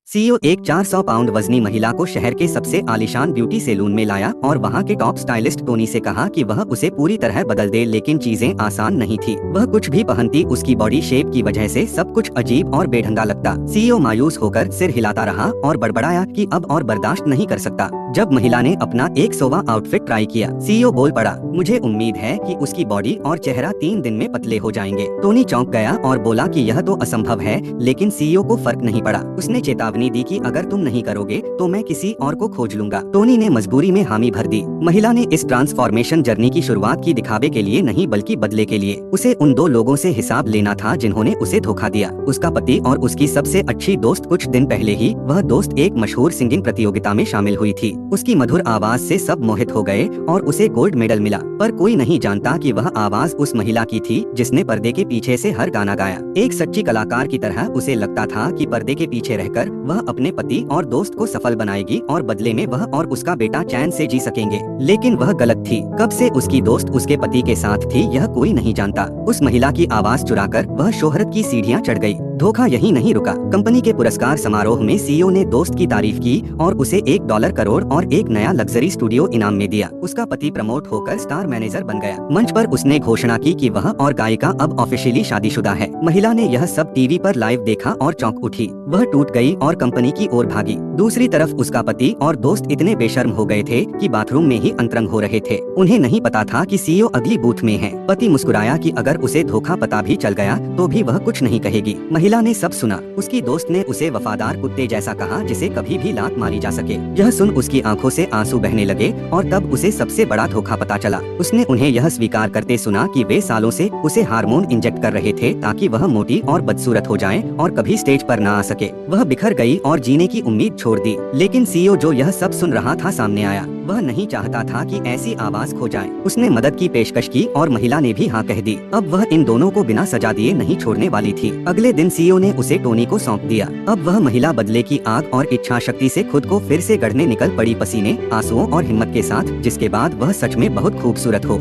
CEO एक 400 pound वजनी महिला को शहर के सबसे आलीशान ब्यूटी सैलून में लाया और वहां के टॉप स्टाइलिस्ट टोनी से कहा कि वह उसे पूरी तरह बदल दे, लेकिन चीजें आसान नहीं थी। वह कुछ भी पहनती, उसकी बॉडी शेप की वजह से सब कुछ अजीब और बेढंगा लगता। सीईओ मायूस होकर सिर हिलाता रहा और बड़बड़ाया कि अब और बर्दाश्त नहीं कर सकता। जब महिला ने अपना 100वां आउटफिट ट्राई किया, सीईओ बोल पड़ा, मुझे उम्मीद है कि उसकी बॉडी और चेहरा 3 दिन में पतले हो जाएंगे। टोनी चौंक गया और बोला कि यह तो असंभव है, लेकिन सीईओ को फर्क नहीं पड़ा। उसने चेतावनी दी कि अगर तुम नहीं करोगे तो मैं किसी और को खोज लूंगा। टोनी ने मजबूरी में हामी भर दी। महिला ने इस ट्रांसफॉर्मेशन जर्नी की शुरुआत की दिखावे के लिए नहीं, बल्कि बदले के लिए। उसे उन 2 लोगों से हिसाब लेना था जिन्होंने उसे धोखा दिया, उसका पति और उसकी सबसे अच्छी दोस्त। कुछ दिन पहले ही वह दोस्त एक मशहूर सिंगिंग प्रतियोगिता में शामिल हुई थी। उसकी मधुर आवाज से सब मोहित हो गए और उसे गोल्ड मेडल मिला। पर कोई नहीं जानता कि वह आवाज उस महिला की थी जिसने पर्दे के पीछे से हर गाना गाया। एक सच्ची कलाकार की तरह उसे लगता था कि पर्दे के पीछे रहकर वह अपने पति और दोस्त को सफल बनाएगी और बदले में वह और उसका बेटा चैन से जी सकेंगे। लेकिन वह गलत थी। कब से उसकी दोस्त उसके पति के साथ थी यह कोई नहीं जानता। उस महिला की आवाज चुराकर वह शोहरत की सीढ़ियां चढ़ गई। धोखा यही नहीं रुका। कंपनी के पुरस्कार समारोह में सीईओ ने दोस्त की तारीफ की और उसे $1 करोड़ और एक नया लग्जरी स्टूडियो इनाम में दिया। उसका पति प्रमोट होकर स्टार मैनेजर बन गया। मंच पर उसने घोषणा की कि वह और गायिका अब ऑफिशियली शादीशुदा है। महिला ने यह सब टीवी पर लाइव देखा और चौंक उठी। वह टूट गई और कंपनी की ओर भागी। दूसरी तरफ उसका पति और दोस्त इतने बेशर्म हो गए थे कि बाथरूम में ही अंतरंग हो रहे थे। उन्हें नहीं पता था कि सीईओ अगली बूथ में है। पति मुस्कुराया कि अगर उसे धोखा पता भी चल गया तो भी वह कुछ नहीं कहेगी। महिला ने सब सुना। उसकी दोस्त ने उसे वफादार कुत्ते जैसा कहा जिसे कभी भी लात मारी जा सके। यह सुन उसकी आंखों से आंसू बहने लगे और तब उसे सबसे बड़ा धोखा पता चला। उसने उन्हें यह स्वीकार करते सुना कि वे सालों से उसे हार्मोन इंजेक्ट कर रहे थे ताकि वह मोटी और बदसूरत हो जाए और कभी स्टेज पर न आ सके। वह बिखर गई और जीने की उम्मीद छोड़ दी। लेकिन सीईओ जो यह सब सुन रहा था सामने आया। वह नहीं चाहता था कि ऐसी आवाज खो जाए। उसने मदद की पेशकश की और महिला ने भी हाँ कह दी। अब वह इन दोनों को बिना सजा दिए नहीं छोड़ने वाली थी। अगले दिन सीईओ ने उसे टोनी को सौंप दिया। अब वह महिला बदले की आग और इच्छा शक्ति से खुद को फिर से गढ़ने निकल पड़ी, पसीने, आंसुओं और हिम्मत के साथ, जिसके बाद वह सच में बहुत खूबसूरत हो।